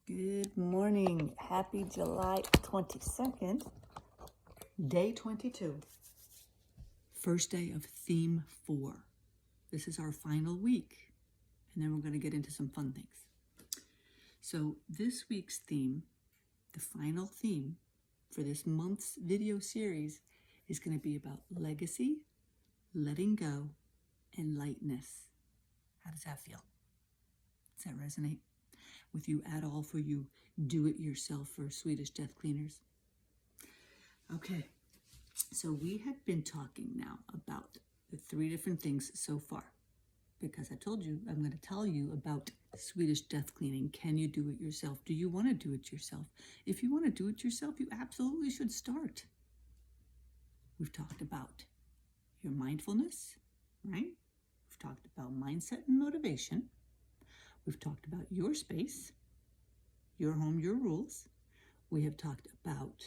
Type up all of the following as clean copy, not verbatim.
Good morning. Happy July 22nd, day 22. First day of theme 4. This is our final week, and then we're going to get into some fun things. So this week's theme, the final theme for this month's video series, is going to be about legacy, letting go, and lightness. How does that feel? Does that resonate with you at all for you do-it-yourself for Swedish Death Cleaners? Okay, so we have been talking now about the 3 different things so far, because I told you I'm going to tell you about Swedish Death Cleaning. Can you do it yourself? Do you want to do it yourself? If you want to do it yourself, you absolutely should start. We've talked about your mindfulness, right? We've talked about mindset and motivation. We've talked about your space, your home, your rules. We have talked about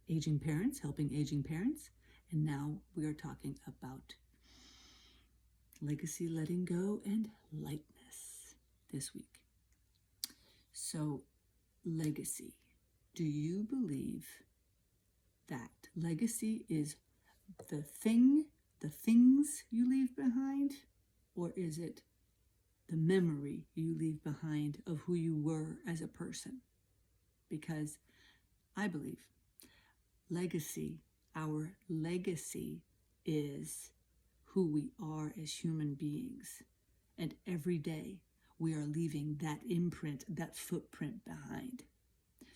aging parents, helping aging parents. And now we are talking about legacy, letting go, and lightness this week. So, legacy. Do you believe that legacy is the things you leave behind, or is it the memory you leave behind of who you were as a person? Because I believe our legacy is who we are as human beings. And every day we are leaving that imprint, that footprint behind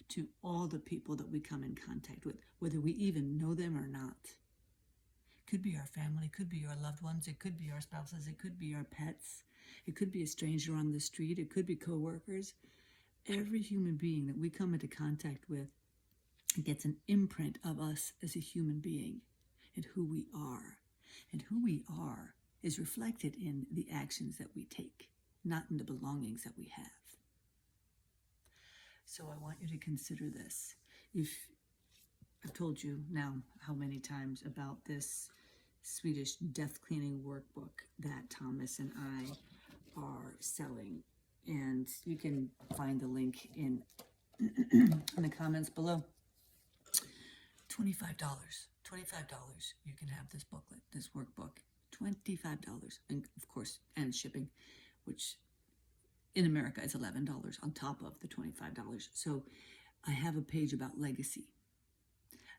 to all the people that we come in contact with, whether we even know them or not. It could be our family, it could be our loved ones, it could be our spouses, it could be our pets. It could be a stranger on the street. It could be coworkers. Every human being that we come into contact with gets an imprint of us as a human being and who we are. And who we are is reflected in the actions that we take, not in the belongings that we have. So I want you to consider this. If I've told you now how many times about this Swedish Death Cleaning workbook that Thomas and I are selling, and you can find the link in the comments below. $25. You can have this booklet, this workbook. $25, and of course, and shipping, which in America is $11 on top of the $25. So I have a page about legacy.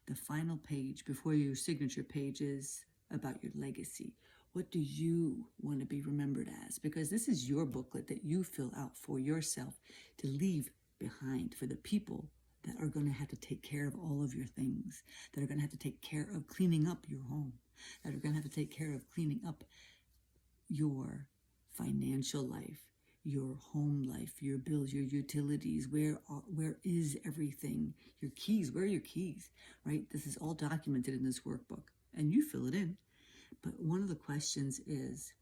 The final page before your signature page is about your legacy. What do you want to be remembered as? Because this is your booklet that you fill out for yourself to leave behind for the people that are going to have to take care of all of your things, that are going to have to take care of cleaning up your home, that are going to have to take care of cleaning up your financial life, your home life, your bills, your utilities. Where is everything? Your keys, where are your keys, right? This is all documented in this workbook, and you fill it in. But one of the questions is,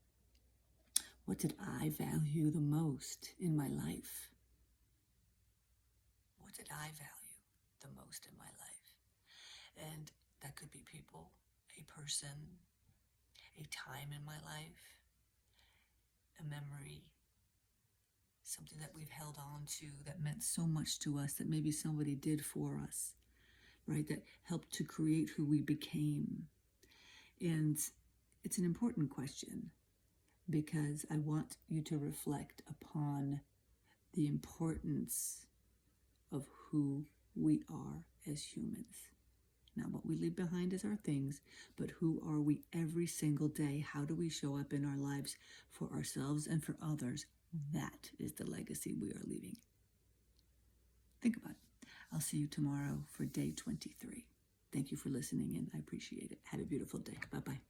what did I value the most in my life? What did I value the most in my life? And that could be people, a person, a time in my life, a memory, something that we've held on to that meant so much to us that maybe somebody did for us, right? That helped to create who we became. And it's an important question because I want you to reflect upon the importance of who we are as humans. Now, what we leave behind is our things, but who are we every single day? How do we show up in our lives for ourselves and for others? That is the legacy we are leaving. Think about it. I'll see you tomorrow for day 23. Thank you for listening in. I appreciate it. Have a beautiful day. Bye-bye.